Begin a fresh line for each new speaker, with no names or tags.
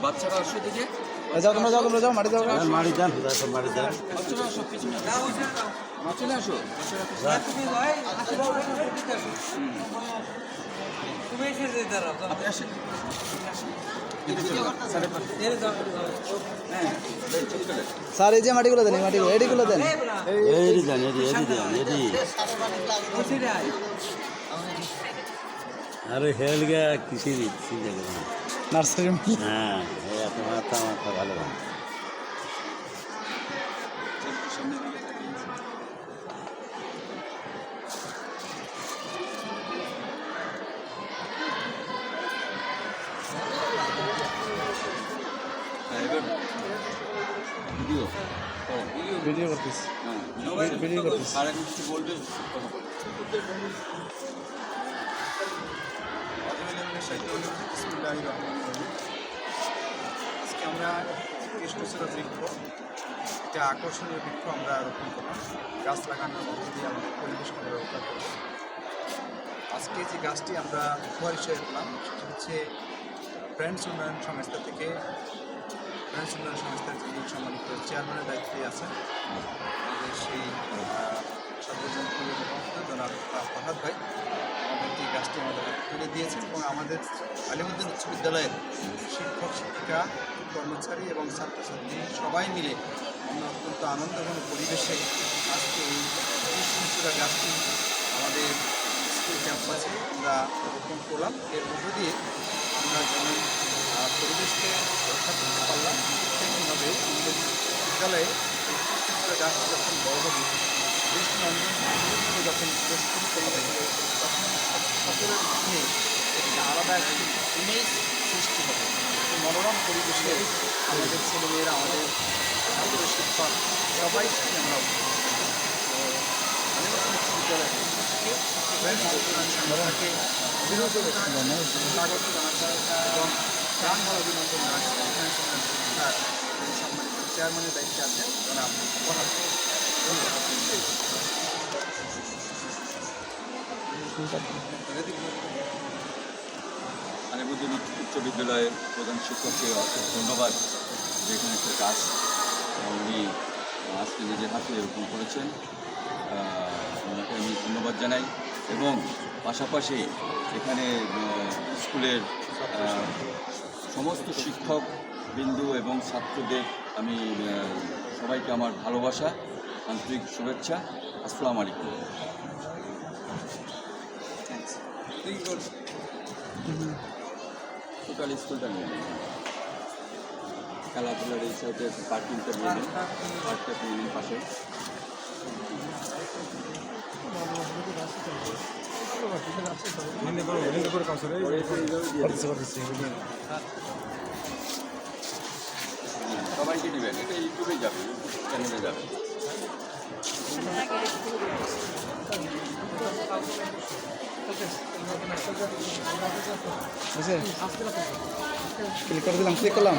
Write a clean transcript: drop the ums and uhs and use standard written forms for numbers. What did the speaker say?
বাচ্চারা আসো দিকে
যাও তোমরা যাও মাটি যাও
মারি দেন মারি দেন
বাচ্চারা আসো পিছনে চলে আসো আপনি আসেন
স্যার এই যে মাটিগুলো দেন এই মাটিগুলো এডিগুলো দেন
এডি দেন এডি আরে হেল গিয়া কিসি দিচ্ছি
নার্সারি
হ্যাঁ তোমার ভালো গান
ভিডিও
ভিডিও করতেছি ভিডিও করতেছি
আর এখন কিছু বলবে
আজকে আমরা কৃষ্ণচূড়া বৃক্ষ একটা আকর্ষণীয় বৃক্ষ আমরা রোপণ করলাম গাছ লাগানোর মধ্যে দিয়ে আমাদের পরিবেশকে রক্ষা করব। আজকে যে গাছটি আমরা উপহার হিসেবে পেলাম সেটা হচ্ছে ফ্রেন্ডস উন্নয়ন সংস্থা থেকে ফ্রেন্ডস উন্নয়ন সংস্থার যিনি সম্মানিত চেয়ারম্যানের দায়িত্বে আছেন আমাদের সেই সর্বজন জনাব ফাহাদ ভাই আমাদের যে গাছটি আমাদের তুলে দিয়েছেন এবং আমাদের আলিমুদ্দিন উচ্চ বিদ্যালয়ের শিক্ষক শিক্ষিকা কর্মচারী এবং ছাত্রছাত্রী সবাই মিলে আমরা অত্যন্ত আনন্দঘন পরিবেশে আজকে এই কৃষ্ণচূড়া গাছটি আমাদের স্কুল ক্যাম্পাসে আমরা রোপণ করলাম। এর মধ্য দিয়ে আমরা যেমন পরিবেশকে রক্ষা করতে পারলাম তেমনিভাবে আমাদের বিদ্যালয়ে এই কৃষ্ণচূড়া গাছটি যখন বড় হবে কৃষ্ণরঞ্জন যখন প্রস্তুত করা হবে তখন সকলের মধ্যে একটি আলাদা একটি ইমেজ সৃষ্টি হবে। মনোরম পরিবেশে আমাদের ছেলেমেয়েরা আমাদের ছাত্র শিক্ষক সবাই সাথে আমরা সংগঠনকে স্বাগত জানাচ্ছি এবং প্রাণ ভালো অভিনন্দন জানাচ্ছি সংস্থার সম্মানিত চেয়ারম্যানের দায়িত্বে আছেন জনাব ফাহাদ।
আলিমুদ্দিন উচ্চ বিদ্যালয়ের প্রধান শিক্ষককে অশেষ ধন্যবাদ যেখানে একটা গাছ উনি আজকে নিজের হাতে রোপণ করেছেন, ওনাকে আমি ধন্যবাদ জানাই এবং পাশাপাশি এখানে স্কুলের সমস্ত শিক্ষক বিন্দু এবং ছাত্রদের আমি সবাইকে আমার ভালোবাসা আন্তরিক শুভেচ্ছা। আসসালামু আলাইকুম। টোটাল স্কুলটা নিয়ে নিন, খেলাধুলার এই সাইডে পার্কিংটা নিয়ে নিন, পার্কটা নিয়ে নিন পাশে। সবাইকে নেবেন, এটা ইউটিউবে যাবে, চ্যানেলে যাবে।
ক্লিক করে দিলাম ক্লিক করলাম